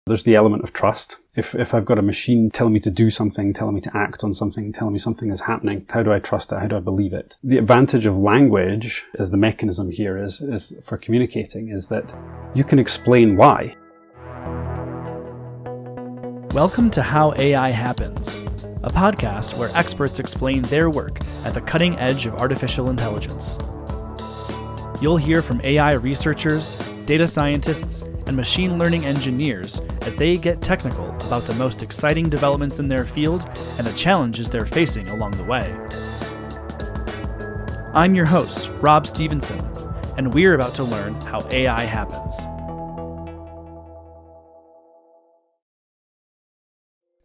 There's the element of trust. If I've got a machine telling me to do something, telling me to act on something, telling me something is happening, how do I trust it? How do I believe it? The advantage of language as the mechanism here is for communicating is that you can explain why. Welcome to How AI Happens, a podcast where experts explain their work at the cutting edge of artificial intelligence. You'll hear from AI researchers, data scientists, and machine learning engineers as they get technical about the most exciting developments in their field and the challenges they're facing along the way. I'm your host, Rob Stevenson, and we're about to learn how AI happens.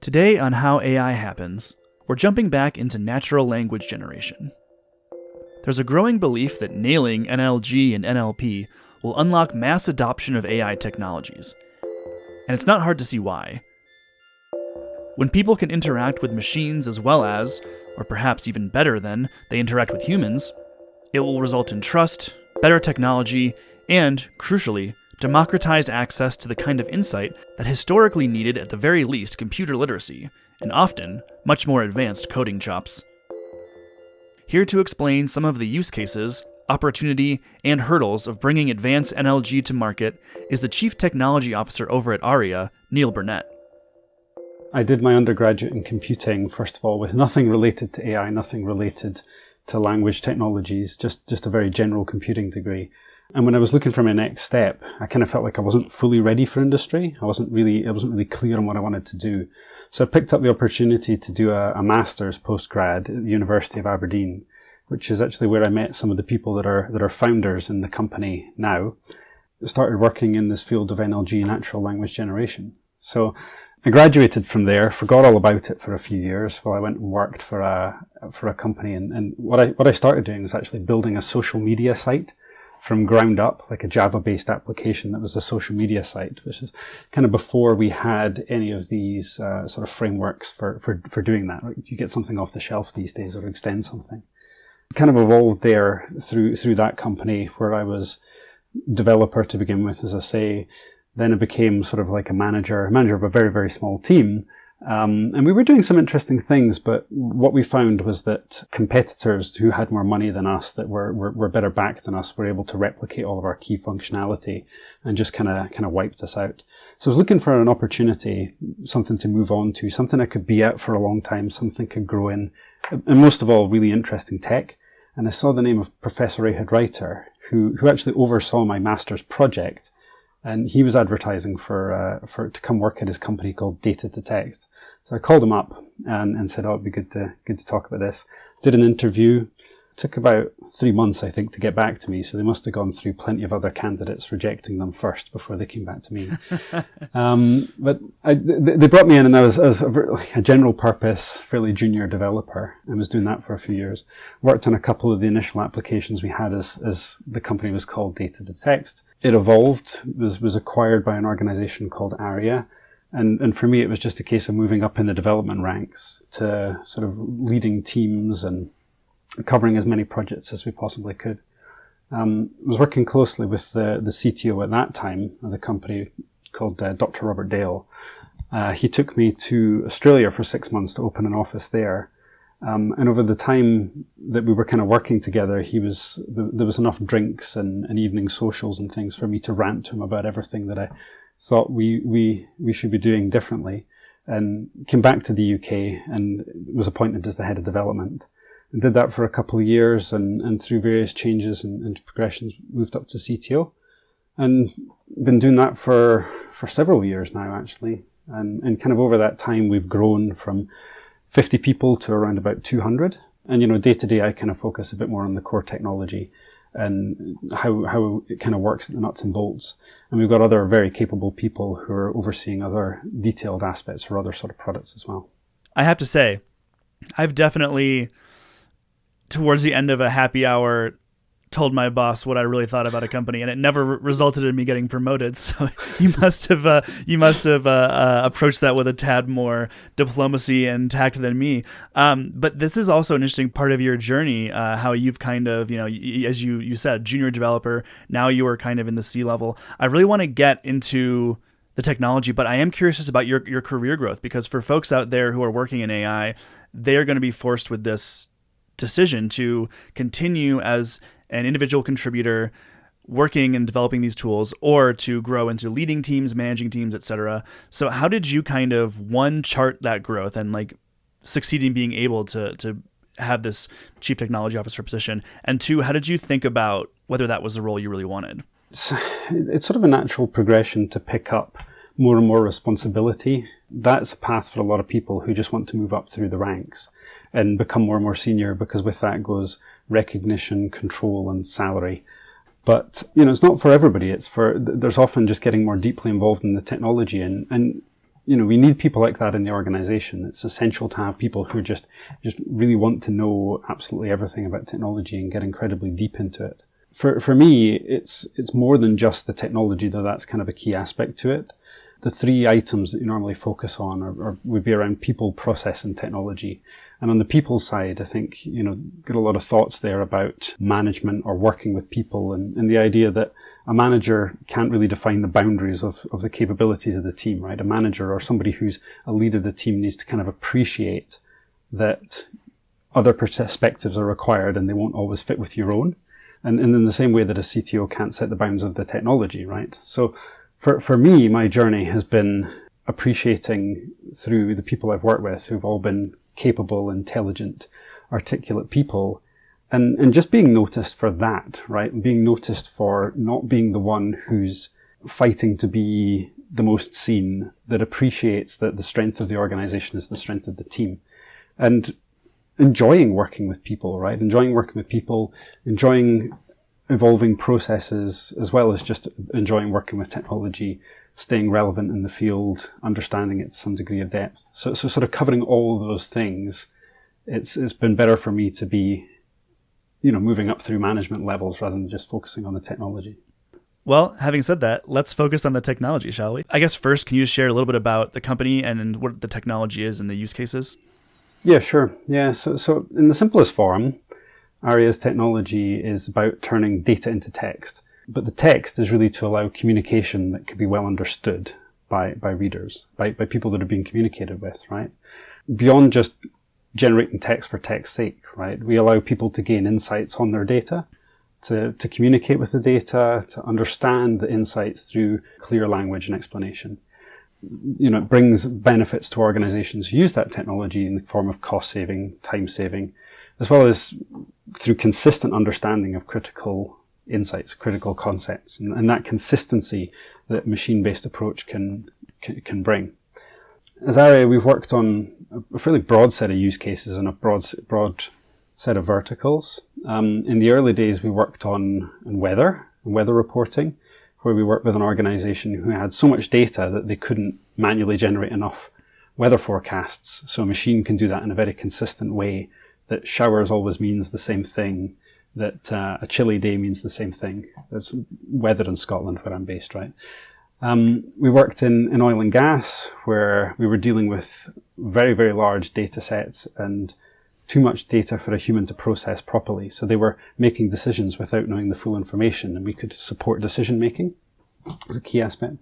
Today on How AI Happens, we're jumping back into natural language generation. There's a growing belief that nailing NLG and NLP will unlock mass adoption of AI technologies, and it's not hard to see why. When people can interact with machines as well as, or perhaps even better than, they interact with humans, it will result in trust, better technology, and, crucially, democratized access to the kind of insight that historically needed at the very least computer literacy, and often much more advanced coding chops. Here to explain some of the use cases, opportunity, and hurdles of bringing advanced NLG to market is the Chief Technology Officer over at Arria, Neil Burnett. I did my undergraduate in computing, first of all, with nothing related to AI, nothing related to language technologies, just a very general computing degree. And when I was looking for my next step, I kind of felt like I wasn't fully ready for industry. I wasn't really clear on what I wanted to do. So I picked up the opportunity to do a master's postgrad at the University of Aberdeen, which is actually where I met some of the people that are founders in the company now. I started working in this field of NLG, natural language generation. So I graduated from there, forgot all about it for a few years while I went and worked for a company. And what I started doing was actually building a social media site from ground up, like a Java-based application that was a social media site, which is kind of before we had any of these sort of frameworks for doing that. Right? You get something off the shelf these days or extend something. Kind of evolved there through that company where I was developer to begin with, as I say. Then I became sort of like a manager of a very, very small team. And we were doing some interesting things, but what we found was that competitors who had more money than us, that were better backed than us, were able to replicate all of our key functionality and just kind of wiped us out. So I was looking for an opportunity, something to move on to, something I could be at for a long time, something I could grow in, and most of all, really interesting tech. And I saw the name of Professor Ahad Reiter, who actually oversaw my master's project, and he was advertising for to come work at his company called Data to Text. So I called him up and said, "Oh, it'd be good to talk about this." Did an interview. It took about 3 months, I think, to get back to me. So they must have gone through plenty of other candidates, rejecting them first before they came back to me. But they brought me in, and I was a general purpose, fairly junior developer. I was doing that for a few years. Worked on a couple of the initial applications we had as the company was called Data to Text. It evolved, was acquired by an organization called Arria. And for me, it was just a case of moving up in the development ranks to sort of leading teams and covering as many projects as we possibly could. I was working closely with the CTO at that time of the company called Dr. Robert Dale. He took me to Australia for 6 months to open an office there. And over the time that we were kind of working together, there was enough drinks and evening socials and things for me to rant to him about everything that I thought we should be doing differently, and came back to the UK and was appointed as the head of development. And did that for a couple of years, and through various changes and progressions, moved up to CTO. And been doing that for several years now, actually. And kind of over that time, we've grown from 50 people to around about 200. And, day to day, I kind of focus a bit more on the core technology and how it kind of works at the nuts and bolts. And we've got other very capable people who are overseeing other detailed aspects or other sort of products as well. I have to say, I've definitely, towards the end of a happy hour, told my boss what I really thought about a company, and it never resulted in me getting promoted. So you must have approached that with a tad more diplomacy and tact than me. But this is also an interesting part of your journey, how you've kind of, as you said, junior developer. Now you are kind of in the C level. I really want to get into the technology, but I am curious just about your career growth, because for folks out there who are working in AI, they're going to be forced with this decision to continue as an individual contributor working and developing these tools, or to grow into leading teams, managing teams, etc. So how did you kind of, one, chart that growth and like succeed in being able to have this chief technology officer position? And two, how did you think about whether that was the role you really wanted? It's sort of a natural progression to pick up more and more responsibility. That's a path for a lot of people who just want to move up through the ranks and become more and more senior, because with that goes recognition, control, and salary. But, it's not for everybody. There's often just getting more deeply involved in the technology, and we need people like that in the organization. It's essential to have people who just really want to know absolutely everything about technology and get incredibly deep into it. For me, it's more than just the technology, though that's kind of a key aspect to it. The three items that you normally focus on would be around people, process, and technology. And on the people side, I think, got a lot of thoughts there about management or working with people, and the idea that a manager can't really define the boundaries of the capabilities of the team, right? A manager or somebody who's a leader of the team needs to kind of appreciate that other perspectives are required and they won't always fit with your own. And in the same way that a CTO can't set the bounds of the technology, right? So for me, my journey has been appreciating through the people I've worked with who've all been capable, intelligent, articulate people, and just being noticed for that, right? Being noticed for not being the one who's fighting to be the most seen, that appreciates that the strength of the organization is the strength of the team. And enjoying working with people, right? Enjoying working with people, enjoying evolving processes, as well as just enjoying working with technology, staying relevant in the field, understanding it to some degree of depth. So sort of covering all of those things, it's been better for me to be, moving up through management levels rather than just focusing on the technology. Well, having said that, let's focus on the technology, shall we? I guess first, can you share a little bit about the company and what the technology is and the use cases? Yeah, sure. Yeah, so in the simplest form, Arria's technology is about turning data into text. But the text is really to allow communication that can be well understood by readers, by people that are being communicated with, right? Beyond just generating text for text's sake, right? We allow people to gain insights on their data, to communicate with the data, to understand the insights through clear language and explanation. It brings benefits to organizations who use that technology in the form of cost saving, time saving, as well as through consistent understanding of critical insights, critical concepts, and that consistency that machine-based approach can bring. As Arria, we've worked on a fairly broad set of use cases and a broad set of verticals. In the early days, we worked on weather reporting, where we worked with an organization who had so much data that they couldn't manually generate enough weather forecasts. So a machine can do that in a very consistent way, that showers always means the same thing, that a chilly day means the same thing. There's weather in Scotland, where I'm based, right? We worked in oil and gas, where we were dealing with very, very large data sets and too much data for a human to process properly. So they were making decisions without knowing the full information, and we could support decision making. It was a key aspect.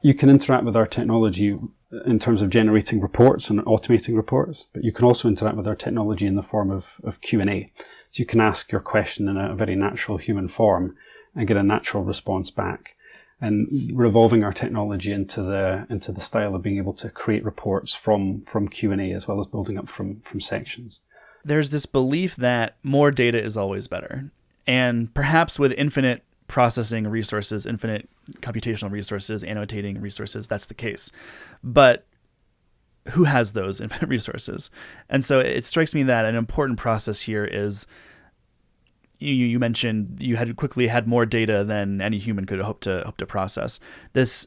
You can interact with our technology in terms of generating reports and automating reports, but you can also interact with our technology in the form of Q&A. So you can ask your question in a very natural human form and get a natural response back. And we're evolving our technology into the style of being able to create reports from Q&A, as well as building up from sections. There's this belief that more data is always better. And perhaps with infinite processing resources, infinite computational resources, annotating resources, that's the case. But who has those infinite resources? And so it strikes me that an important process here is, you mentioned you had more data than any human could hope to process. This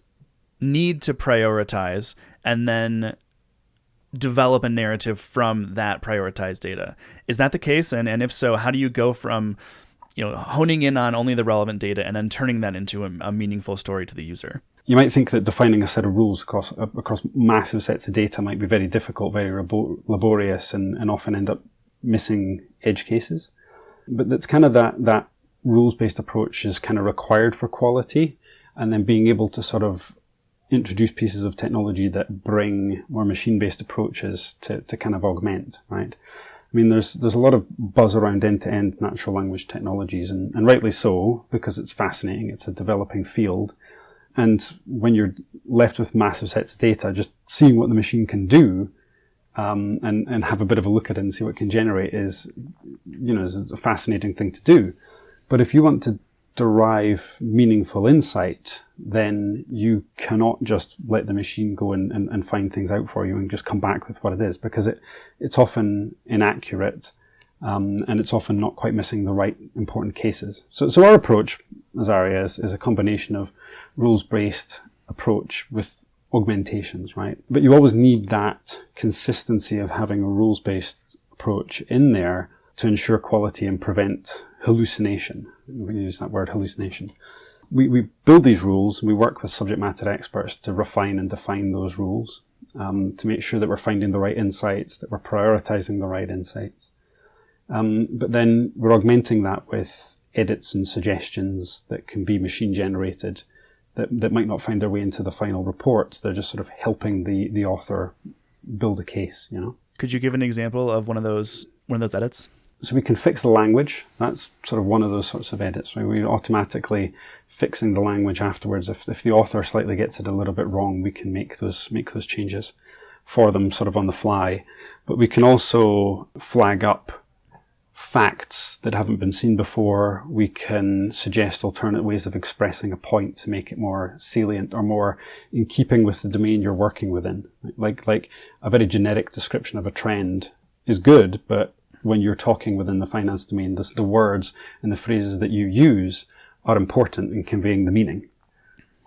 need to prioritize and then develop a narrative from that prioritized data. Is that the case? And if so, how do you go from honing in on only the relevant data and then turning that into a meaningful story to the user? You might think that defining a set of rules across massive sets of data might be very difficult, very laborious, and often end up missing edge cases. But that's kind of that rules-based approach is kind of required for quality, and then being able to sort of introduce pieces of technology that bring more machine-based approaches to kind of augment, right? I mean, there's a lot of buzz around end-to-end natural language technologies, and rightly so, because it's fascinating. It's a developing field. And when you're left with massive sets of data, just seeing what the machine can do, and have a bit of a look at it and see what it can generate is a fascinating thing to do. But if you want to derive meaningful insight, then you cannot just let the machine go and find things out for you and just come back with what it is, because it's often inaccurate, and it's often not quite missing the right important cases. So our approach as Arria is a combination of rules-based approach with augmentations, right? But you always need that consistency of having a rules-based approach in there to ensure quality and prevent hallucination. We use that word, hallucination. We build these rules, and we work with subject matter experts to refine and define those rules, to make sure that we're finding the right insights, that we're prioritizing the right insights. But then we're augmenting that with edits and suggestions that can be machine generated, that might not find their way into the final report. They're just sort of helping the author build a case, Could you give an example of one of those edits? So we can fix the language. That's sort of one of those sorts of edits, right? We're automatically fixing the language afterwards. If the author slightly gets it a little bit wrong, we can make those changes for them sort of on the fly. But we can also flag up facts that haven't been seen before. We can suggest alternate ways of expressing a point to make it more salient or more in keeping with the domain you're working within. Like a very generic description of a trend is good, but when you're talking within the finance domain, the words and the phrases that you use are important in conveying the meaning.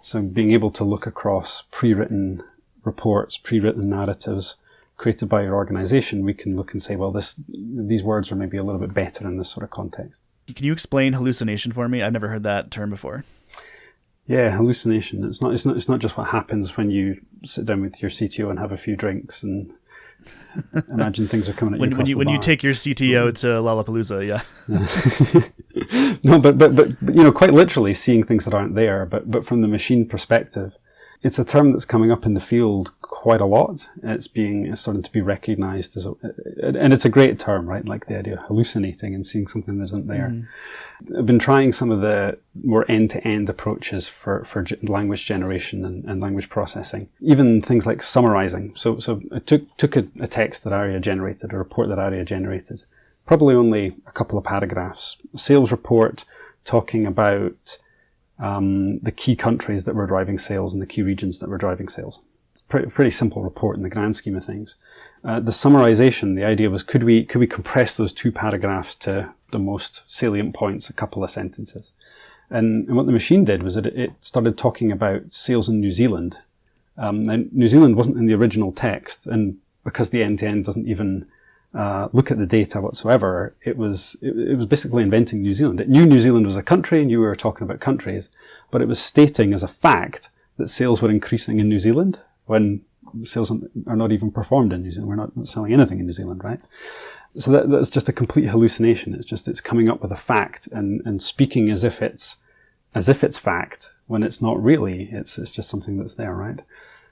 So being able to look across pre-written reports, pre-written narratives created by your organization, we can look and say, well, these words are maybe a little bit better in this sort of context. Can you explain hallucination for me? I've never heard that term before. Yeah, hallucination. It's not just what happens when you sit down with your CTO and have a few drinks and imagine things are coming at you across the bar. When you take your CTO to Lollapalooza, yeah. No, but quite literally seeing things that aren't there. But from the machine perspective, it's a term that's coming up in the field quite a lot. It's starting to be recognized and it's a great term, right? Like the idea of hallucinating and seeing something that isn't there. Mm-hmm. I've been trying some of the more end-to-end approaches for language generation and language processing. Even things like summarizing. So I took a text that Arria generated, a report that Arria generated, probably only a couple of paragraphs. A sales report talking about the key countries that were driving sales and the key regions that were driving sales. Pretty simple report in the grand scheme of things. The summarization, the idea was, could we compress those 2 paragraphs to the most salient points, a couple of sentences? And what the machine did was that it started talking about sales in New Zealand. And New Zealand wasn't in the original text, and because the end-to-end doesn't even look at the data whatsoever, it was basically inventing New Zealand. It knew New Zealand was a country, and you were talking about countries, but it was stating as a fact that sales were increasing in New Zealand when sales are not even performed in New Zealand. We're not selling anything in New Zealand, right? So that's just a complete hallucination. It's coming up with a fact and speaking as if it's fact when it's not really. It's just something that's there, right?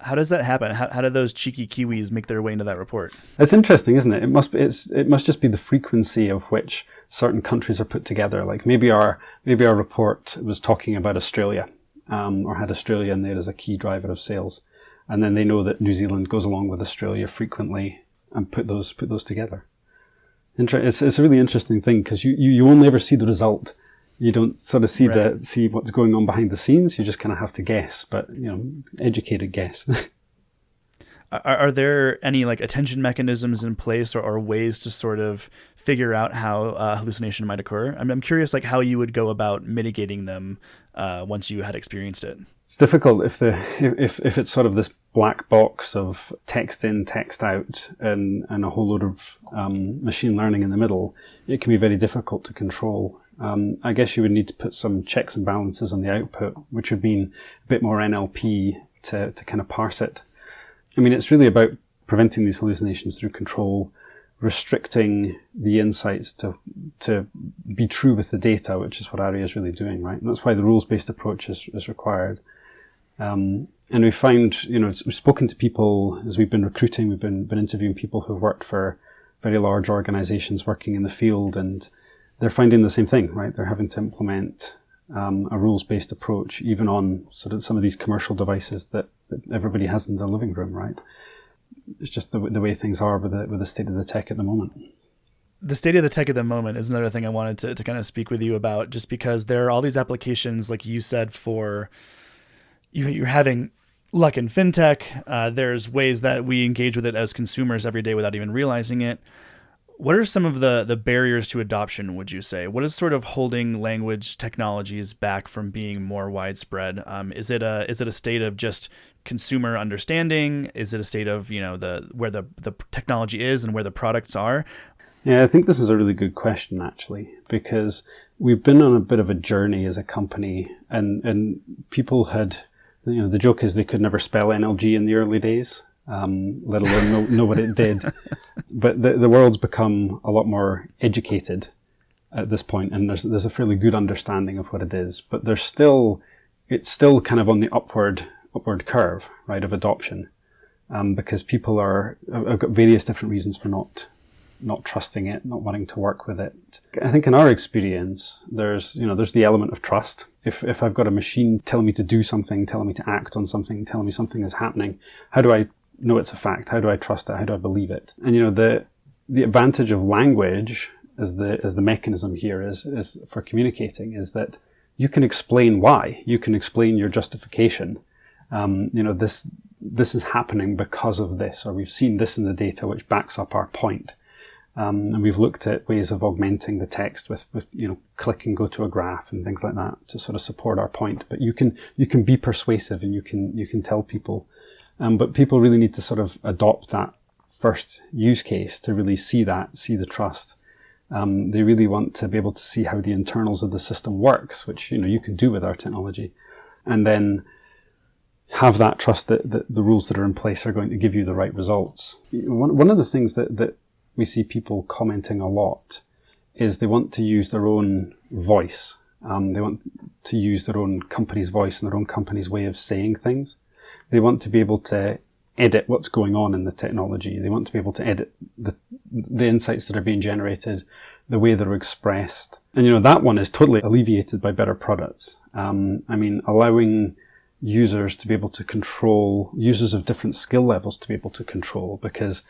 How does that happen? How do those cheeky Kiwis make their way into that report? It's interesting, isn't it? It must just be the frequency of which certain countries are put together. Like maybe our report was talking about Australia, or had Australia in there as a key driver of sales, and then they know that New Zealand goes along with Australia frequently and put those together. It's a really interesting thing because you only ever see the result. You don't sort of see see what's going on behind the scenes. You just kind of have to guess, but educated guess. Are there any attention mechanisms in place or ways to sort of figure out how hallucination might occur? I'm curious, how you would go about mitigating them once you had experienced it. It's difficult if it's sort of this black box of text in, text out, and a whole load of machine learning in the middle. It can be very difficult to control. I guess you would need to put some checks and balances on the output, which would mean a bit more NLP to kind of parse it. I mean, it's really about preventing these hallucinations through control, restricting the insights to be true with the data, which is what Arria is really doing, right? And that's why the rules-based approach is required. And we find, we've spoken to people as we've been recruiting, we've been interviewing people who've worked for very large organizations working in the field, and they're finding the same thing, right? They're having to implement a rules-based approach, even on sort of some of these commercial devices that everybody has in their living room, right? It's just the way things are with the state of the tech at the moment. The state of the tech at the moment is another thing I wanted to kind of speak with you about, just because there are all these applications, like you said, for you're having luck in fintech. There's ways that we engage with it as consumers every day without even realizing it. What are some of the barriers to adoption, would you say? What is sort of holding language technologies back from being more widespread? Is it a state of just consumer understanding? Is it a state of, where the technology is and where the products are? Yeah, I think this is a really good question, actually, because we've been on a bit of a journey as a company, and people had, the joke is they could never spell NLG in the early days, let alone know what it did. But the world's become a lot more educated at this point, and there's a fairly good understanding of what it is. But it's still kind of on the upward curve, right, of adoption, because people have got various different reasons for not trusting it, not wanting to work with it. I think in our experience, there's the element of trust. If I've got a machine telling me to do something, telling me to act on something, telling me something is happening, how do I know it's a fact? How do I trust it? How do I believe it? And the advantage of language as the mechanism here is for communicating is that you can explain why. You can explain your justification. This is happening because of this, or we've seen this in the data which backs up our point. And we've looked at ways of augmenting the text with click and go to a graph and things like that to sort of support our point. But you can be persuasive, and you can tell people. But people really need to sort of adopt that first use case to really see the trust. They really want to be able to see how the internals of the system works, which you can do with our technology, and then have that trust that the rules that are in place are going to give you the right results. One of the things that we see people commenting a lot is they want to use their own voice. They want to use their own company's voice and their own company's way of saying things. They want to be able to edit what's going on in the technology. They want to be able to edit the insights that are being generated, the way they're expressed. And that one is totally alleviated by better products. Allowing users to be able to control, users of different skill levels to be able to control, because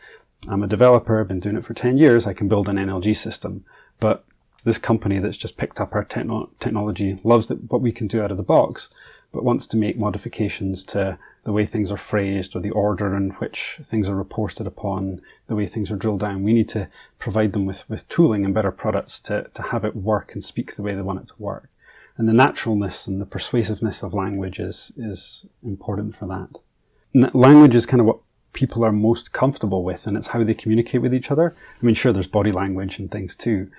I'm a developer, I've been doing it for 10 years, I can build an NLG system. But this company that's just picked up our technology loves what we can do out of the box, but wants to make modifications to the way things are phrased or the order in which things are reported upon, the way things are drilled down. We need to provide them with tooling and better products to have it work and speak the way they want it to work. And the naturalness and the persuasiveness of language is important for that. Language is kind of what people are most comfortable with, and it's how they communicate with each other. Sure, there's body language and things too.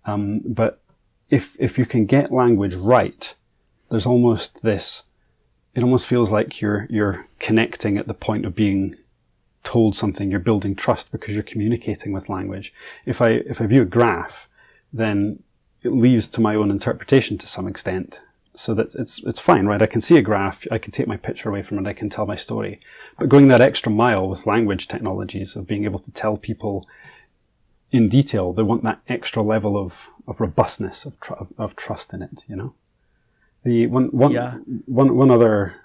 But if you can get language right, there's almost this, it almost feels like you're connecting at the point of being told something. You're building trust because you're communicating with language. If I view a graph, then it leaves to my own interpretation to some extent. So that it's fine, right? I can see a graph, I can take my picture away from it, I can tell my story. But going that extra mile with language technologies of being able to tell people in detail, they want that extra level of robustness, of trust in it, The one other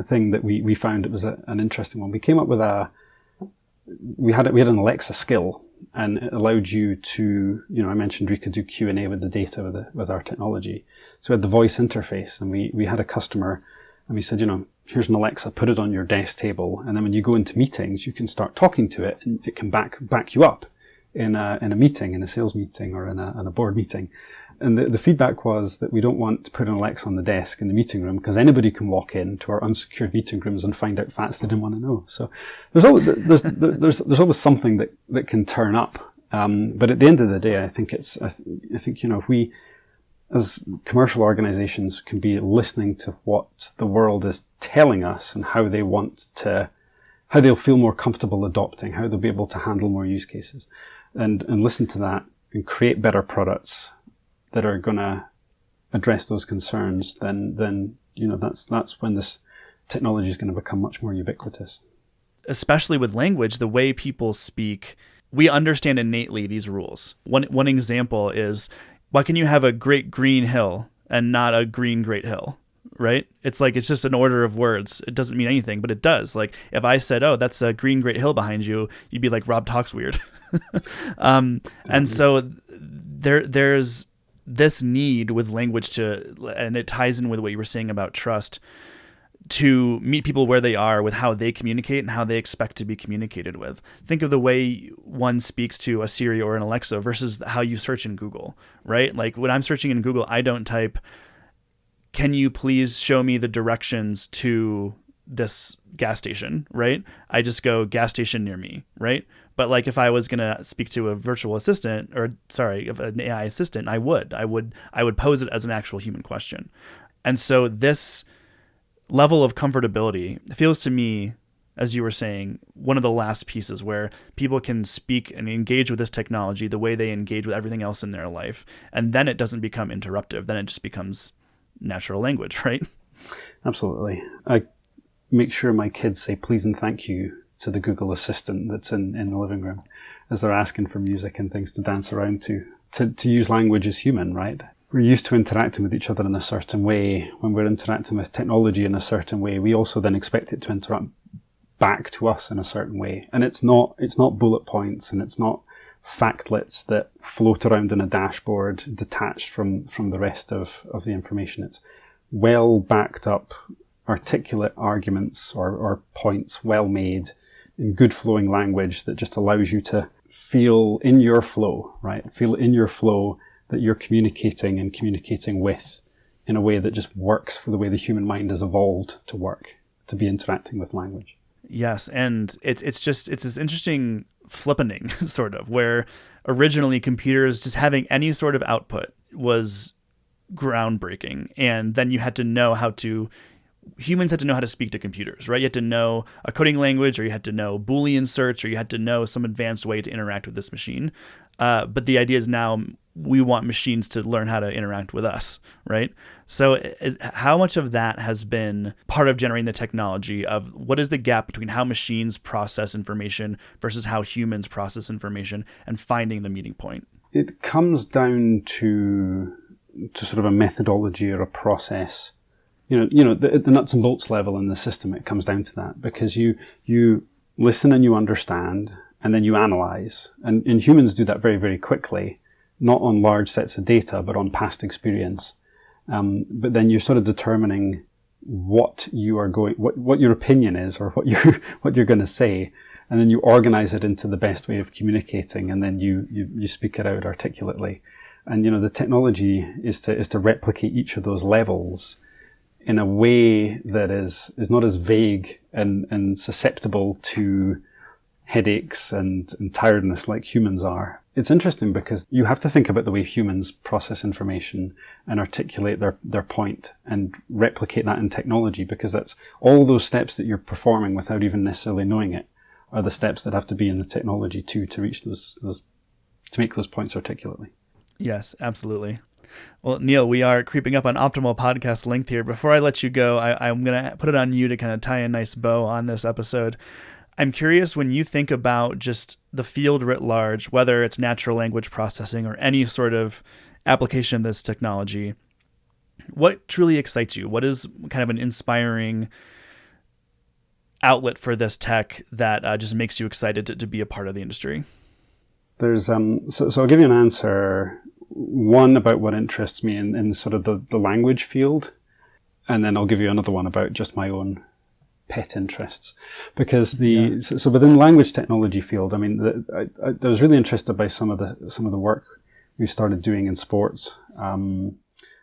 thing that we found, it was an interesting one. We came up with we had an Alexa skill, and it allowed you to, I mentioned we could do Q&A with the data with our technology. So we had the voice interface, and we had a customer, and we said, here's an Alexa, put it on your desk table, and then when you go into meetings, you can start talking to it, and it can back you up in a meeting, in a sales meeting, or in a board meeting. And the feedback was that we don't want to put an Alexa on the desk in the meeting room, because anybody can walk into our unsecured meeting rooms and find out facts they didn't want to know. So there's always something that can turn up. But at the end of the day, I think if we, as commercial organizations, can be listening to what the world is telling us and how they'll feel more comfortable adopting, how they'll be able to handle more use cases, and listen to that and create better products that are going to address those concerns, then that's when this technology is going to become much more ubiquitous. Especially with language, the way people speak, we understand innately these rules. One example is, why can you have a great green hill and not a green great hill, right? It's like, it's just an order of words. It doesn't mean anything, but it does. Like if I said, oh, that's a green great hill behind you, you'd be like, Rob talks weird. And so there's this need with language and it ties in with what you were saying about trust, to meet people where they are with how they communicate and how they expect to be communicated with. Think of the way one speaks to a Siri or an Alexa versus how you search in Google, right? Like when I'm searching in Google, I don't type, can you please show me the directions to this gas station, right? I just go, gas station near me, right? But like if I was going to speak to a virtual assistant, an AI assistant, I would pose it as an actual human question. And so this level of comfortability feels to me, as you were saying, one of the last pieces where people can speak and engage with this technology the way they engage with everything else in their life. And then it doesn't become interruptive. Then it just becomes natural language, right? Absolutely. I make sure my kids say please and thank you to the Google Assistant that's in the living room as they're asking for music and things to dance around to use language as human, right? We're used to interacting with each other in a certain way. When we're interacting with technology in a certain way, we also then expect it to interact back to us in a certain way. And it's not bullet points and it's not factlets that float around in a dashboard detached from the rest of the information. It's well backed up, articulate arguments or points, well made in good flowing language that just allows you to feel in your flow, right? Feel in your flow that you're communicating with in a way that just works for the way the human mind has evolved to work, to be interacting with language. Yes, and it's this interesting flippening sort of, where originally computers just having any sort of output was groundbreaking, and then humans had to know how to speak to computers, right? You had to know a coding language, or you had to know Boolean search, or you had to know some advanced way to interact with this machine. But the idea is now we want machines to learn how to interact with us, right? So how much of that has been part of generating the technology of what is the gap between how machines process information versus how humans process information, and finding the meeting point? It comes down to sort of a methodology or a process. The nuts and bolts level in the system, it comes down to that, because you listen and you understand, and then you analyze. And humans do that very, very quickly, not on large sets of data, but on past experience. But then you're sort of determining what your opinion is, or what you're going to say, and then you organize it into the best way of communicating, and then you speak it out articulately. And the technology is to replicate each of those levels in a way that is not as vague and susceptible to headaches and tiredness like humans are. It's interesting because you have to think about the way humans process information and articulate their point and replicate that in technology, because that's all those steps that you're performing without even necessarily knowing it are the steps that have to be in the technology to reach those to make those points articulately. Yes, absolutely. Well, Neil, we are creeping up on optimal podcast length here. Before I let you go, I'm going to put it on you to kind of tie a nice bow on this episode. I'm curious, when you think about just the field writ large, whether it's natural language processing or any sort of application of this technology, what truly excites you? What is kind of an inspiring outlet for this tech that just makes you excited to be a part of the industry? There's so I'll give you an answer. One about what interests me in sort of the language field, and then I'll give you another one about just my own pet interests. Because so within the language technology field, I mean, I was really interested by some of the work we started doing in sports,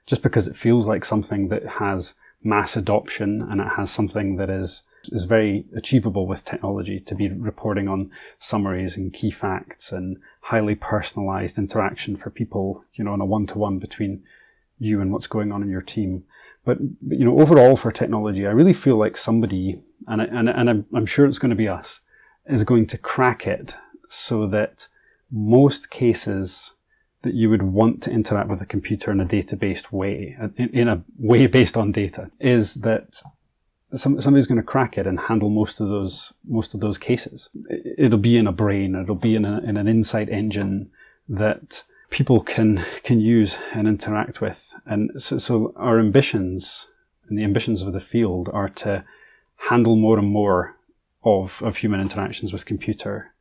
just because it feels like something that has mass adoption, and it has something that is very achievable with technology, to be reporting on summaries and key facts and highly personalized interaction for people, on a one-to-one between you and what's going on in your team. But overall for technology, I really feel like somebody, and I'm sure it's going to be us, is going to crack it so that most cases that you would want to interact with a computer in a data-based way, in a way based on data, is that somebody's going to crack it and handle most of those cases. It'll be in a brain, it'll be in an insight engine that people can use and interact with. And so our ambitions and the ambitions of the field are to handle more and more of human interactions with computer,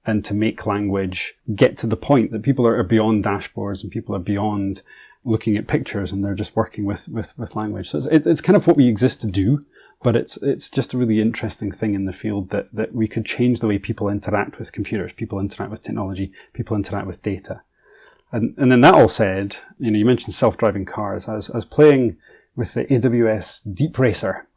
and to make language get to the point that people are beyond dashboards and people are beyond looking at pictures and they're just working with language. So it's kind of what we exist to do, but it's just a really interesting thing in the field that we could change the way people interact with computers, people interact with technology, people interact with data. And then that all said, you mentioned self-driving cars. I was playing with the AWS Deep Racer,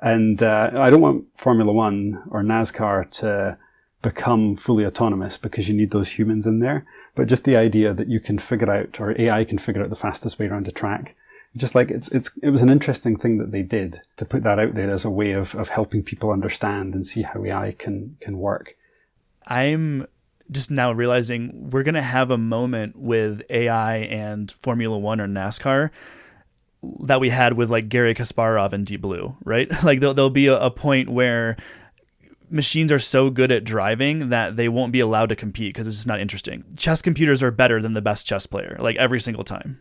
and I don't want Formula One or NASCAR to become fully autonomous because you need those humans in there. But just the idea that you can figure out, or AI can figure out the fastest way around a track, just like it was an interesting thing that they did to put that out there as a way of helping people understand and see how AI can work. I'm just now realizing we're going to have a moment with AI and Formula One or NASCAR that we had with like Gary Kasparov and Deep Blue, right? Like there'll be a point where machines are so good at driving that they won't be allowed to compete because it's just not interesting. Chess computers are better than the best chess player, like every single time,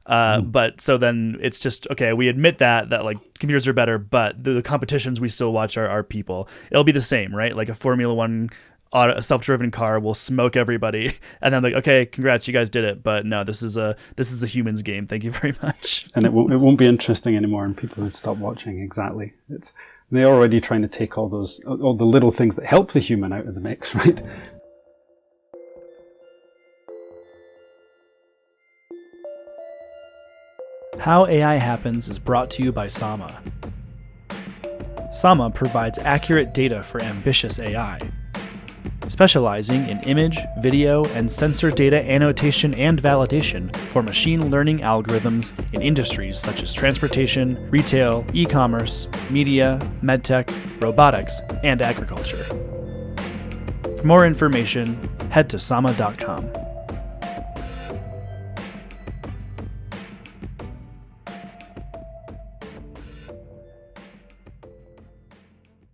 But so then it's just, okay, we admit that like computers are better, but the competitions we still watch are people. It'll be the same, right? Like a Formula One a self-driven car will smoke everybody, and then like, okay, congrats, you guys did it, but no, this is a human's game. Thank you very much. And it won't be interesting anymore, and people would stop watching. Exactly. They're already trying to take all the little things that help the human out of the mix, right? How AI Happens is brought to you by Sama. Sama provides accurate data for ambitious AI. Specializing in image, video, and sensor data annotation and validation for machine learning algorithms in industries such as transportation, retail, e-commerce, media, medtech, robotics, and agriculture. For more information, head to sama.com.